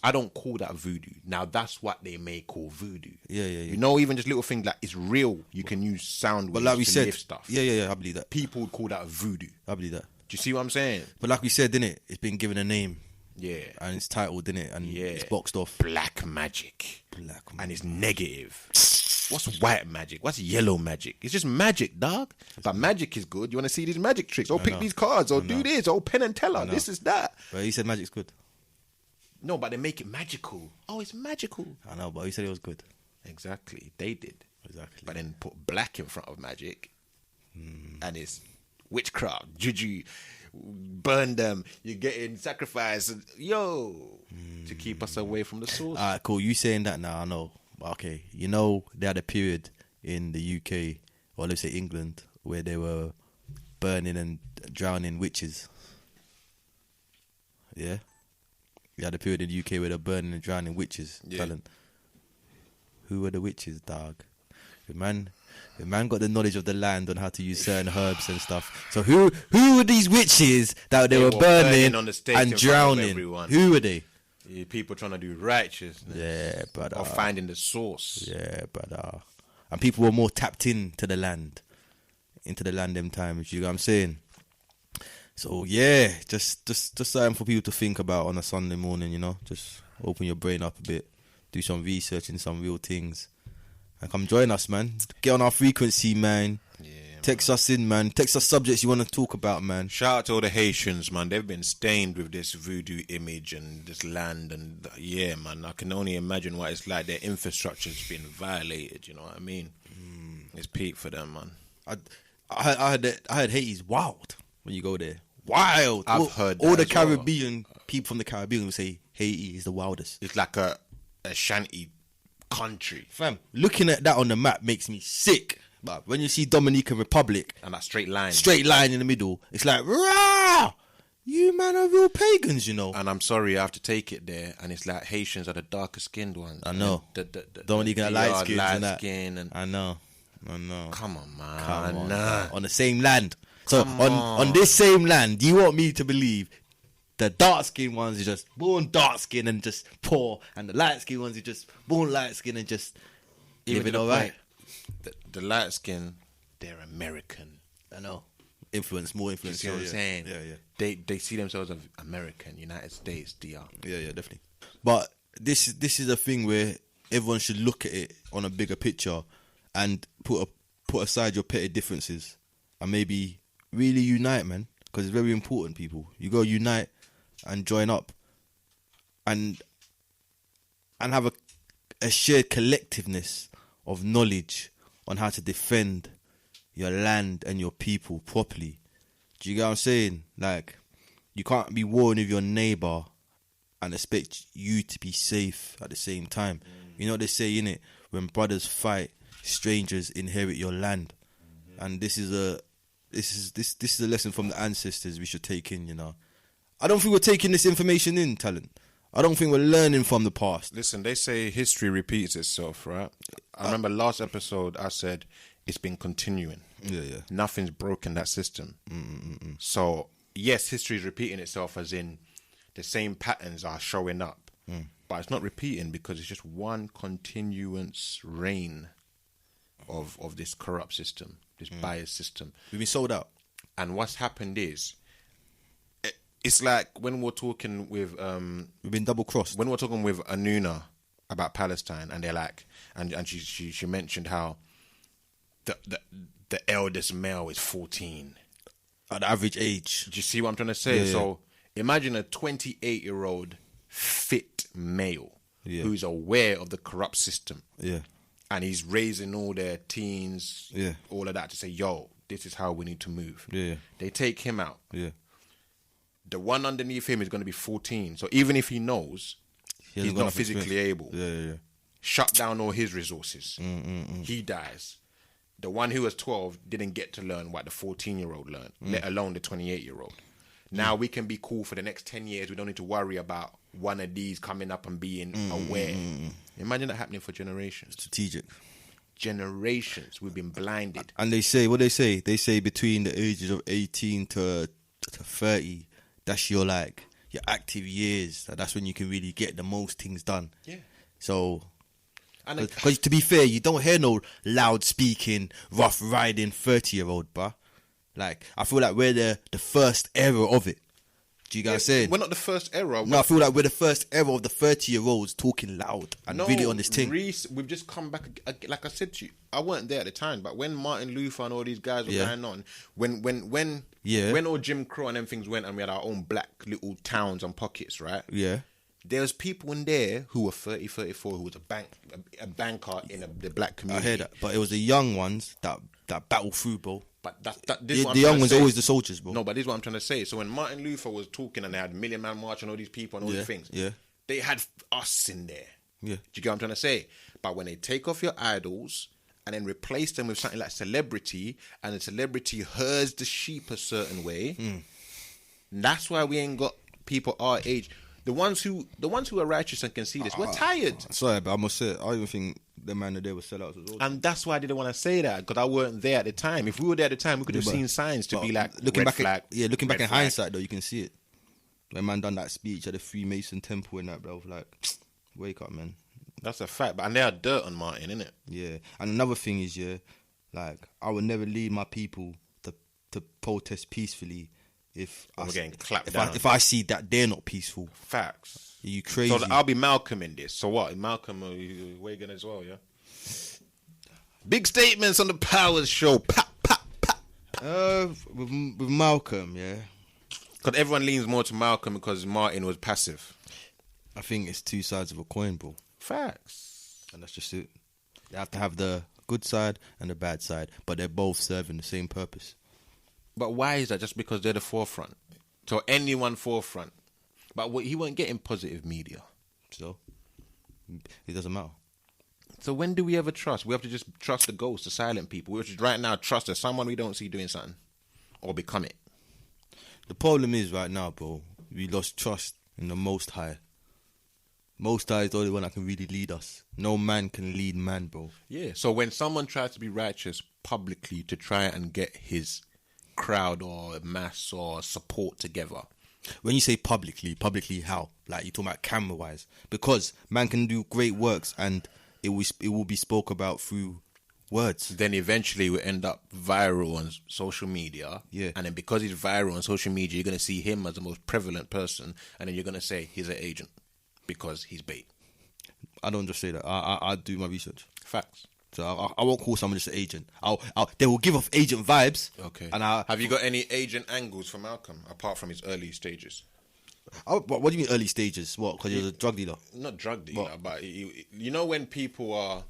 I don't call that voodoo. Now that's what they may call voodoo. Yeah. You know, even just little things like it's real. You can use sound waves like we to said, lift stuff. Yeah, I believe that. People would call that voodoo. I believe that. Do you see what I'm saying? But like we said, didn't it's been given a name. Yeah. And it's titled, didn't it? And it's boxed off. Black magic. And it's negative. What's white magic? What's yellow magic? It's just magic, dog. But magic is good. You want to see these magic tricks? Or pick these cards. Or do this. Or pen and teller. This is that. But he said magic's good. No, but they make it magical. Oh, it's magical. I know, but he said it was good. Exactly. They did. Exactly. But then put black in front of magic. And it's witchcraft, juju, burn them, you're getting sacrifice, to keep us away from the source. Alright, cool. You saying that now, I know. Okay, you know, they had a period in the UK, or let's say England, where they were burning and drowning witches. Yeah? We had a period in the UK where they're burning and drowning witches. Yeah. Talent. Who were the witches, dog? The man got the knowledge of the land on how to use certain herbs and stuff. So who were these witches that they were burning on the stage and in front of drowning? everyone. Who were they? Yeah, people trying to do righteousness. Yeah, but or finding the source. Yeah, but and people were more tapped into the land them times. You know what I'm saying? So yeah, just something for people to think about on a Sunday morning, you know. Just open your brain up a bit, do some research in some real things, and come join us, man. Get on our frequency, man. Yeah, Text us in, man. Text us subjects you want to talk about, man. Shout out to all the Haitians, man. They've been stained with this voodoo image and this land, and yeah, man. I can only imagine what it's like. Their infrastructure's been violated. You know what I mean? It's peak for them, man. I heard Haiti's wild when you go there. Wild. I've heard all that the as well. Caribbean people from the Caribbean will say Haiti is the wildest. It's like a shanty country, Fam, looking at that on the map makes me sick. But when you see Dominican Republic, and that straight line in the middle, it's like, rah! You man are real pagans, you know. And I'm sorry, I have to take it there, and it's like Haitians are the darker skinned ones. I know. Dominican light skins and that. And I know. come on, man. Come on, man. On the same land. So on this same land, you want me to believe the dark skinned ones are just born dark skinned and just poor, and the light skinned ones are just born light skinned and just living alright. The light skin, they're American. I know. More influence. You see what I'm saying? Yeah. They see themselves as American, United States, DR. Yeah, definitely. But this is a thing where everyone should look at it on a bigger picture and put aside your petty differences and maybe really unite, man, because it's very important, people. You got to unite and join up and have a shared collectiveness of knowledge on how to defend your land and your people properly. Do you get what I'm saying? Like, you can't be warring with your neighbour and expect you to be safe at the same time. You know what they say, innit? When brothers fight, strangers inherit your land. And this is a lesson from the ancestors we should take in, you know. I don't think we're taking this information in, Talent. I don't think we're learning from the past. Listen, they say history repeats itself, right? I remember last episode I said it's been continuing. Yeah. Nothing's broken that system. So, yes, history is repeating itself as in the same patterns are showing up. But it's not repeating because it's just one continuous reign of this corrupt system, this biased system. We've been sold out. And what's happened is, it's like when we're talking with... we've been double-crossed. When we're talking with Anuna about Palestine, and they're like... And she mentioned how the eldest male is 14. At the average age. Do you see what I'm trying to say? Yeah. So imagine a 28-year-old fit male who's aware of the corrupt system. Yeah. And he's raising all their teens, Yeah. all of that to say, yo, this is how we need to move. Yeah. They take him out. Yeah. The one underneath him is going to be 14. So even if he knows, he's not physically able. Yeah. Shut down all his resources. He dies. The one who was 12 didn't get to learn what the 14-year-old learned, let alone the 28-year-old. Now we can be cool for the next 10 years. We don't need to worry about one of these coming up and being aware. Imagine that happening for generations. Strategic. Generations. We've been blinded. And they say between the ages of 18 to 30, that's your active years. That's when you can really get the most things done. Yeah. So, because to be fair, you don't hear no loud speaking, rough riding 30-year-old, bruh. Like, I feel like we're the first era of it. Do you get what I'm saying? We're not the first era. No, I feel like we're the first era of the 30-year-olds talking loud and really on this thing. We've just come back, like I said to you, I weren't there at the time, but when Martin Luther and all these guys were going on, when all Jim Crow and them things went and we had our own black little towns and pockets, right? Yeah. There's people in there who were 30, 34, who was a banker in the black community. I hear that, but it was the young ones that battle through, bro. But the young ones are always the soldiers, bro. No, but this is what I'm trying to say. So when Martin Luther was talking and they had Million Man March and all these people and all these things, they had us in there. Yeah. Do you get what I'm trying to say? But when they take off your idols and then replace them with something like celebrity, and the celebrity herds the sheep a certain way, that's why we ain't got people our age. The ones who are righteous and can see this, we're tired. Sorry, but I must say, I even think the man that they were sellouts as well. And that's why I didn't want to say that, because I weren't there at the time. If we were there at the time, we could have seen signs to be like, looking back flag. Looking back in hindsight, though, you can see it. When man done that speech at the Freemason temple and that, bro, I was like, wake up, man. That's a fact. And they had dirt on Martin, innit? Yeah. And another thing is, like, I would never lead my people to protest peacefully if We're getting clapped if down. if I see that they're not peaceful. Facts. Are you crazy? So I'll be Malcolm in this. So what? Malcolm Wagan as well, yeah? Big statements on the Powers show. Pop, pop, pop. With Malcolm, yeah. Because everyone leans more to Malcolm because Martin was passive. I think it's two sides of a coin, bro. Facts. And that's just it. They have to have the good side and the bad side, but they're both serving the same purpose. But why is that? Just because they're the forefront. So anyone forefront. But he wasn't getting positive media. So it doesn't matter. So when do we ever trust? We have to just trust the ghosts, the silent people. We have to right now trust there's someone we don't see doing something. Or become it. The problem is right now, bro, we lost trust in the Most High. Most High is the only one that can really lead us. No man can lead man, bro. Yeah. So when someone tries to be righteous publicly to try and get his crowd or mass or support together. When you say publicly how? Like you're talking about camera-wise. Because man can do great works and it will be spoke about through words. Then eventually we end up viral on social media. Yeah. And then because he's viral on social media, you're going to see him as the most prevalent person. And then you're going to say he's an agent because he's bait. I don't just say that. I do my research. Facts. So I won't call someone just an agent. They will give off agent vibes. Okay. And have you got any agent angles for Malcolm apart from his early stages? What do you mean early stages? What? Because he was a drug dealer? Not drug dealer, but you know when people are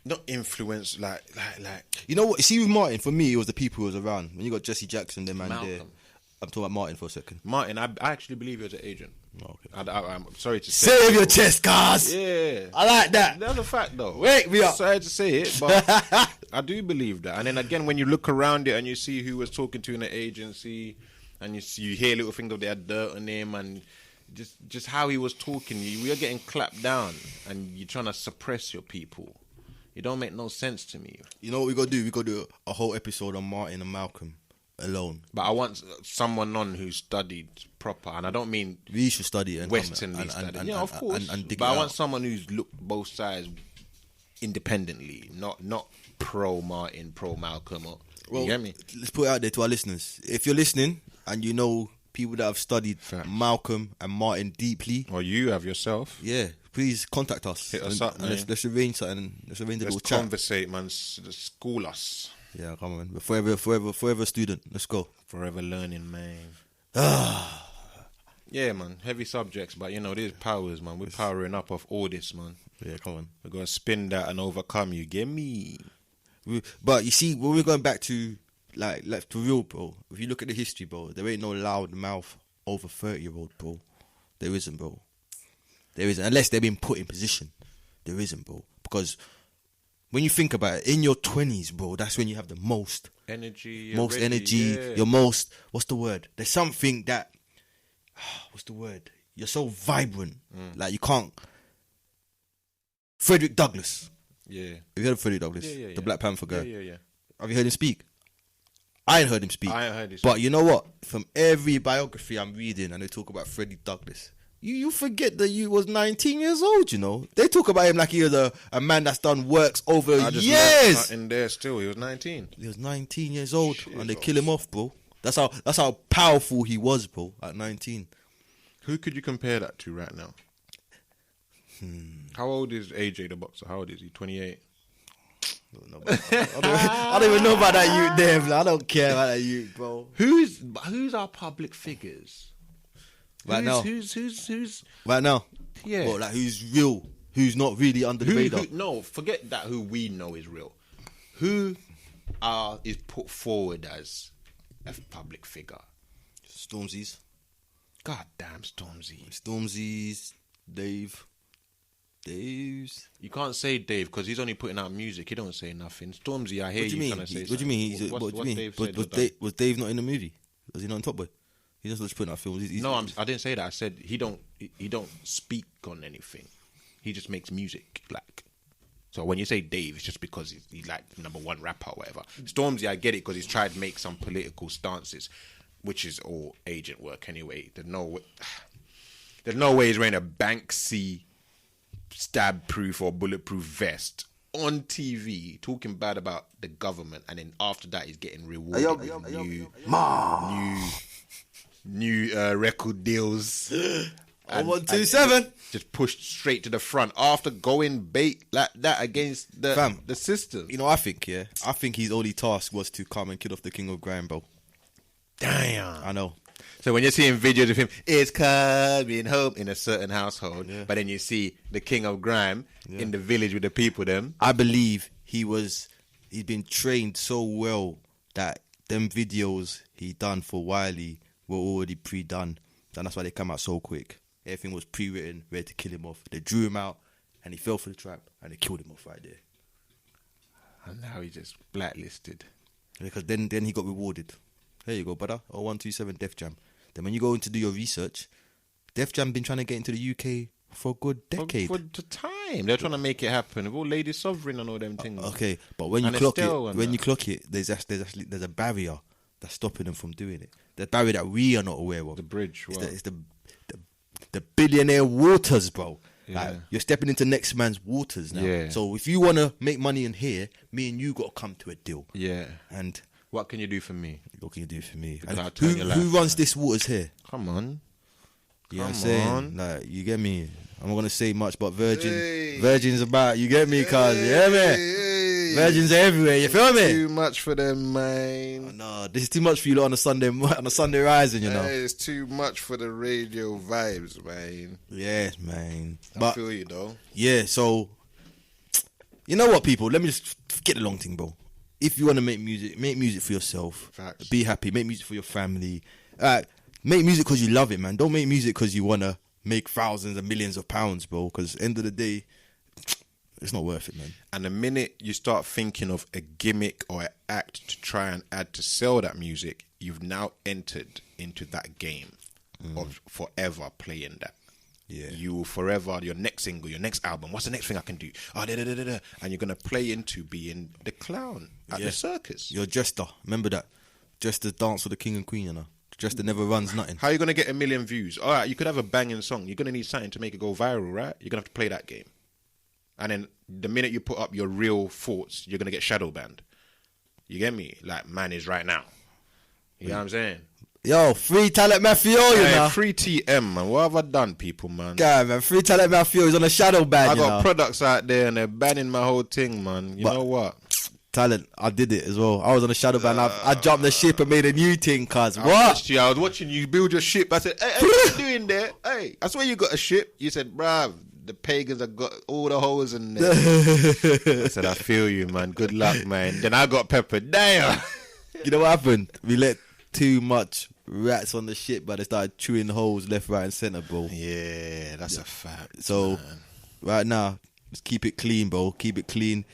not influenced, like You know what? See with Martin, for me, it was the people who was around. When you got Jesse Jackson, them man Malcolm. there. I'm talking about Martin for a second. Martin, I actually believe he was an agent. Oh, okay. I'm sorry to say. Save your chest, cars. Yeah. I like that. That's a fact, though. Wake me up. Sorry to say it, but I do believe that. And then again, when you look around it and you see who was talking to in the agency, and you hear little things of their dirt on him, and just how he was talking, we are getting clapped down, and you're trying to suppress your people. It don't make no sense to me. You know what we got to do? We got to do a whole episode on Martin and Malcolm alone. But I want someone on who studied proper, and I don't mean We should study it and Westernly studied. Yeah, of course. And dig but it I want out. someone who's looked both sides independently, not pro Martin, pro Malcolm. Well, you get me? let's put it out there to our listeners. If you're listening and you know people that have studied Fact. Malcolm and Martin deeply, Or you have yourself. yeah, please contact us. Hit us and, up, and man. let's arrange something. Let's arrange a Let's little chat. conversate, man. School us. Yeah, come on. We're forever a student. Let's go. Forever learning, man. Yeah, man. Heavy subjects, but you know, there's powers, man. We're powering up off all this, man. Yeah, come on. We're going to spin that and overcome you. Get me? But you see, when we're going back to like to real, bro. If you look at the history, bro, there ain't no loud mouth over 30-year-old, bro. There isn't, bro. There isn't, unless they've been put in position. There isn't, bro. Because when you think about it, in your 20s, bro, that's when you have the most Energy. energy. Yeah. Your most, what's the word? There's something that, what's the word? You're so vibrant, like you can't. Frederick Douglass. Yeah. Have you heard of Frederick Douglass? Yeah. The Black Panther guy. Yeah. Have you heard him speak? I ain't heard him speak. I ain't heard this. But you know what? From every biography I'm reading and they talk about Freddie Douglass, you forget that you was 19 years old, you know? They talk about him like he was a man that's done works over I just learned years. something there still. He was 19. He was 19 years old and they Jesus. kill him off, bro. That's how powerful he was, bro, at 19. Who could you compare that to right now? How old is AJ the boxer? How old is he? 28. I don't even know about that youth there, bro. I don't care about that youth, bro. Who's our public figures? Right now. Who's Right now. Yeah. Well, like who's real, who's not really under the radar. no, forget that who we know is real. Who is put forward as a public figure? Stormzy's. God damn Stormzy. Stormzy's, Dave's. You can't say Dave because he's only putting out music. He don't say nothing. Stormzy, I hear What do you mean? trying to say What do you mean? something. What do you mean? Dave Was, said was, was done. was Dave not in the movie? Was he not on Top Boy? He just putting out films. I didn't say that. I said he don't speak on anything. He just makes music. Like, so when you say Dave, it's just because he's like #1 rapper or whatever. Stormzy, I get it because he's tried to make some political stances, which is all agent work anyway. There's no way he's wearing a Banksy stab-proof or bulletproof vest on TV talking bad about the government, and then after that he's getting rewarded with new record deals. 127. Just pushed straight to the front after going bait like that against the system. You know, I think his only task was to come and kill off the king of grime, bro. Damn. I know. So when you're seeing videos of him, it's coming home in a certain household, but then you see the king of grime in the village with the people, I believe he's been trained so well that them videos he done for Wiley were already pre-done. And that's why they come out so quick. Everything was pre-written, ready to kill him off. They drew him out, and he fell for the trap, and they killed him off right there. And now he's just blacklisted. Because then he got rewarded. There you go, brother. 127 Def Jam. Then when you go in to do your research, Def Jam been trying to get into the UK for a good decade. For the time. They're trying to make it happen. With all Lady Sovereign and all them things. Okay, but when you clock it, there's a barrier that's stopping them from doing it. The barrier that we are not aware of. The bridge. It's the billionaire waters, bro. Yeah. Like, you're stepping into next man's waters now. Yeah. So if you want to make money in here, me and you got to come to a deal. Yeah. And what can you do for me? what can you do for me? Because And I'll turn your life who runs this waters here? Come on. You know what I'm Come saying? on. Like, you get me? I'm not going to say much, but Virgin's about, you get me, cuz, you hear me? Virgins are everywhere, you feel me? Too much for them, man. No, this is too much for you lot on a Sunday rising, you know. It's too much for the radio vibes, man. Yes, man. I feel you, though. Yeah, so, you know what, people? Let me just get the long thing, bro. If you want to make music for yourself. Facts. Be happy. Make music for your family. Make music because you love it, man. Don't make music because you want to make thousands and millions of pounds, bro. Because end of the day, it's not worth it, man. And the minute you start thinking of a gimmick or an act to try and add to sell that music, you've now entered into that game of forever playing that. Yeah. You will forever, your next single, your next album, what's the next thing I can do? And you're going to play into being the clown at the circus. You're a jester. Remember that. Jester dance with the king and queen, you know. Jester never runs nothing. How are you going to get 1 million views? All right, you could have a banging song. You're going to need something to make it go viral, right? You're going to have to play that game. And then the minute you put up your real thoughts, you're going to get shadow banned. You get me? Like man is right now. You know what I'm saying? Yo, free Talent Mafio, you know. Free TM, man. What have I done, people, man? God, man, free Talent Mafio is on a shadow ban, I you got know. products out there and they're banning my whole thing, man. You know what? Talent, I did it as well. I was on a shadow ban. I jumped the ship and made a new thing, cuz. What? I was watching you build your ship. I said, hey, what are you doing there? Hey, I swear you got a ship. You said, bruv, the pagans have got all the holes in there. I said, I feel you, man. Good luck, man. Then I got peppered. Damn. You know what happened? We let too much rats on the ship, but they started chewing holes left, right, and centre, bro. Yeah, that's a fact. So, man. right now, just keep it clean, bro. Keep it clean.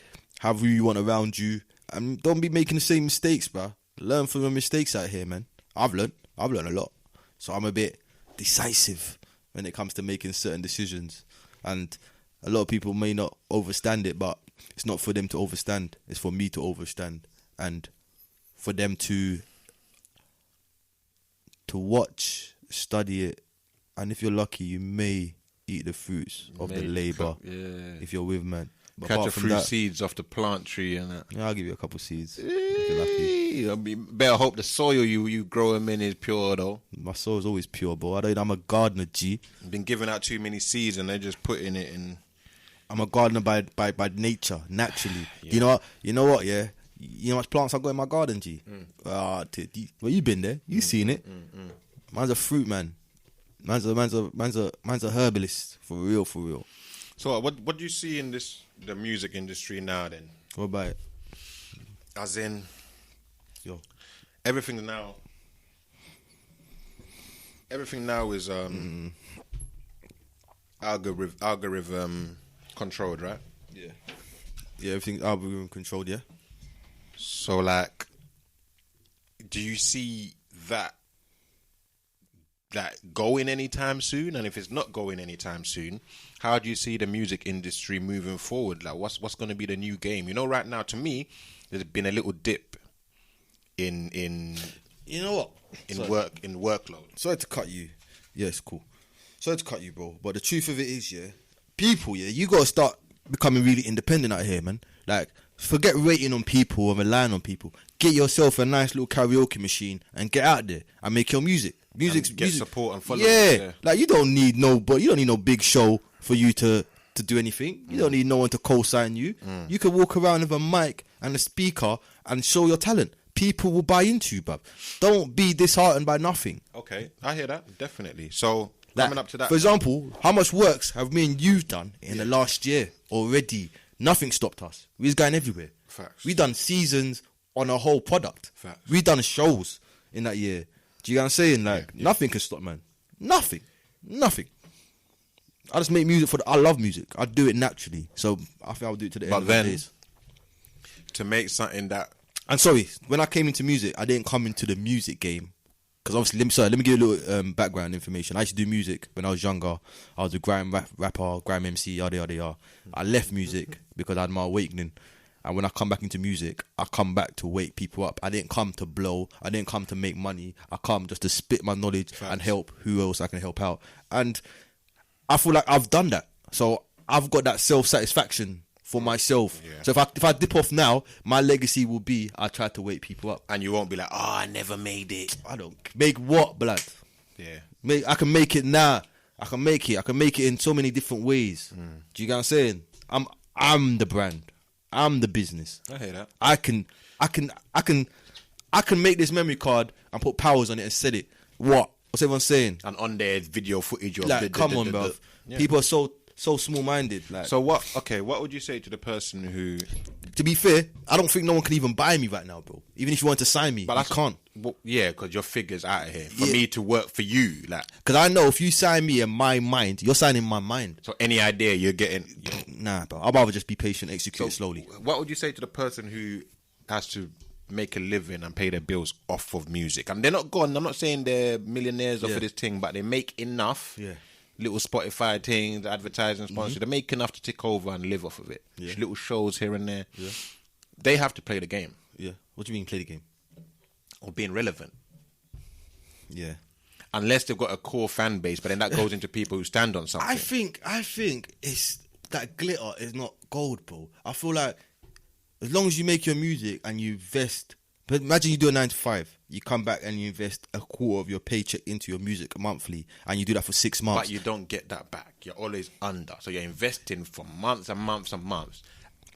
Have who you want around you. And don't be making the same mistakes, bro. Learn from your mistakes out here, man. I've learned a lot. So I'm a bit decisive when it comes to making certain decisions. And a lot of people may not overstand it, but it's not for them to overstand. It's for me to overstand. And for them to watch, study it. And if you're lucky, you may eat the fruits of the labour if you're with, man. But catch a apart from few that, seeds off the plant tree and that. Yeah, I'll give you a couple seeds if you're lucky. I mean, better hope the soil you grow them in is pure, though. My soul is always pure, bro. I'm a gardener, G. I've been giving out too many seeds and they're just putting it in. I'm a gardener by nature, naturally. Yeah. You know what, yeah? You know how much plants I got in my garden, G? Well, you been there. You seen it. Man's a fruit man. Man's a herbalist. For real. So what do you see in the music industry now then? What about it? As in, Yo. everything now is algorithm controlled, right? Yeah, everything's algorithm controlled, yeah? So like, do you see that going anytime soon? And if it's not going anytime soon, how do you see the music industry moving forward? Like, what's going to be the new game? You know, right now, to me, there's been a little dip in You know what? in workload. Sorry to cut you. Yeah, it's cool. Sorry to cut you, bro. But the truth of it is, yeah, people, yeah, you got to start becoming really independent out here, man. Like, forget waiting on people or relying on people. Get yourself a nice little karaoke machine and get out there and make your music. Get support and follow. Yeah, like you don't need no big show for you to do anything. You don't need no one to co-sign you. You can walk around with a mic and a speaker and show your talent. People will buy into you, bruv. Don't be disheartened by nothing. Okay, I hear that, definitely. So, Like, coming up to that. for example, how much works have me and you done in the last year already? Nothing stopped us. We was going everywhere. Facts. We done seasons on a whole product. Facts. We done shows in that year. Do you get what I'm saying? Like, nothing can stop, man. Nothing. I just make music I love music. I do it naturally. So I think I'll do it to the end of the days. To make something that... And sorry, when I came into music, I didn't come into the music game. Because obviously, let me give you a little background information. I used to do music when I was younger. I was a grime rapper, grime MC, yada yada yada. I left music because I had my awakening. And when I come back into music, I come back to wake people up. I didn't come to blow. I didn't come to make money. I come just to spit my knowledge and help who else I can help out. And I feel like I've done that. So I've got that self-satisfaction for myself. Yeah. So if I dip off now, my legacy will be I tried to wake people up. And you won't be like, oh, I never made it. I don't make what, blood? Yeah. I can make it now. I can make it in so many different ways. Do you get what I'm saying? I'm the brand. I'm the business. I hear that. I can make this memory card and put powers on it and set it. What's everyone saying? And on there, video footage of... Like, come on, bro. Yeah. People are so small-minded. Like, so what would you say to the person who... To be fair, I don't think no one can even buy me right now, bro. Even if you want to sign me, I can't. Well, yeah, because your figure's out of here. For me to work for you, like... Because I know if you sign me in my mind, you're signing my mind. So any idea you're getting... Nah, bro. I'd rather just be patient, execute it slowly. What would you say to the person who has to make a living and pay their bills off of music? And they're not gone. I'm not saying they're millionaires off of this thing, but they make enough... Yeah. Little Spotify things, advertising, sponsors. They make enough to tick over and live off of it. Yeah. Little shows here and there. Yeah. They have to play the game. Yeah. What do you mean play the game? Or being relevant. Yeah. Unless they've got a core fan base, but then that goes into people who stand on something. I think it's that glitter is not gold, bro. I feel like as long as you make your music and you invest. But imagine you do a 9 to 5. You come back and you invest a quarter of your paycheck into your music monthly, and you do that for 6 months. But you don't get that back. You're always under. So you're investing for months and months and months.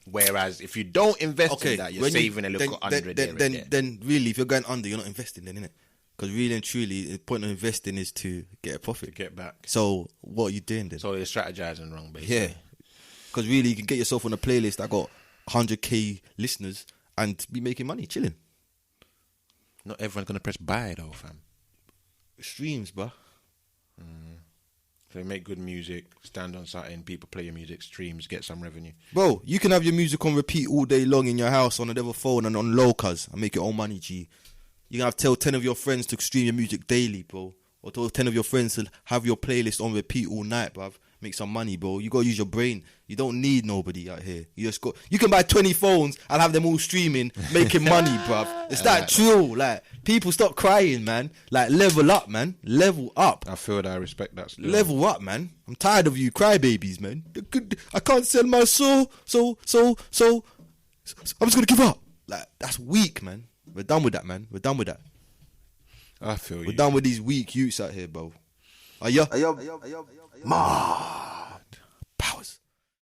Whereas if you don't invest in that, you're saving a little under there. Then really, if you're going under, you're not investing then, innit? Because really and truly, the point of investing is to get a profit. To get back. So what are you doing then? So you're strategizing wrong, basically. Yeah. Because really, you can get yourself on a playlist that got 100k listeners and be making money, chilling. Not everyone's gonna press buy though, fam. Streams, bruh. So you make good music, stand on something, people play your music, streams, get some revenue. Bro, you can have your music on repeat all day long in your house on a devil phone and on low cuz and make your own money, G. You can have tell 10 of your friends to stream your music daily, bro. Or tell 10 of your friends to have your playlist on repeat all night, bruv. Make some money, bro. You gotta use your brain. You don't need nobody out here. You can buy 20 phones and have them all streaming, making money, bruv. It's that true. Like, people stop crying, man. Like, level up, man. Level up. I feel that. I respect that still. Level up, man. I'm tired of you crybabies, man. I can't sell my soul, so I'm just gonna give up. Like, that's weak, man. We're done with that, man. We're done with that. I feel you. We're done with these weak youths out here, bro. Are ya?